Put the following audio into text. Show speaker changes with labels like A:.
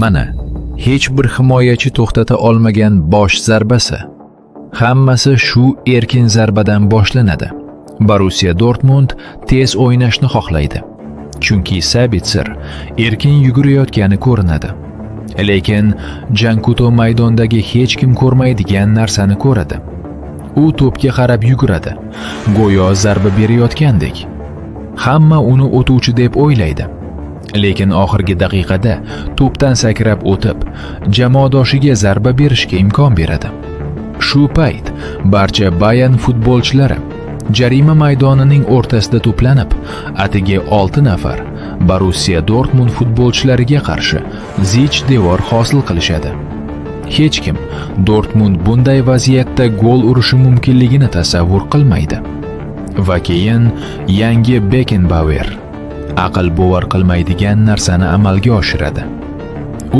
A: Mana, hech bir himoyachi to'xtata olmagan bosh zarbasi. Hammasi shu erkin zarbadan boshlanadi. Borussia Dortmund tez o'ynashni xohlaydi. Chunki Sabitzer erkin yugurayotgani ko'rinadi. Lekin Jankuto maydondagi hech kim ko'rmaydigan narsani ko'radi. U to'pga qarab yuguradi, go'yo zarba berayotgandek. Hamma uni o'tuvchi deb o'ylaydi. Lekin oxirgi daqiqada to'pdan sakrab o'tib, jamoadoshiga zarba berishga imkon beradi. Shu payt barcha Bayern futbolchilari jarima maydonining o'rtasida to'planib, atigi 6 nafar Borussia Dortmund futbolchilariga qarshi zich devor hosil qilishadi. Hech kim Dortmund bunday vaziyatda gol urishi mumkinligini tasavvur qilmaydi. Va keyin yangi Beckenbauer aql bovar qilmaydigan narsani amalga oshiradi.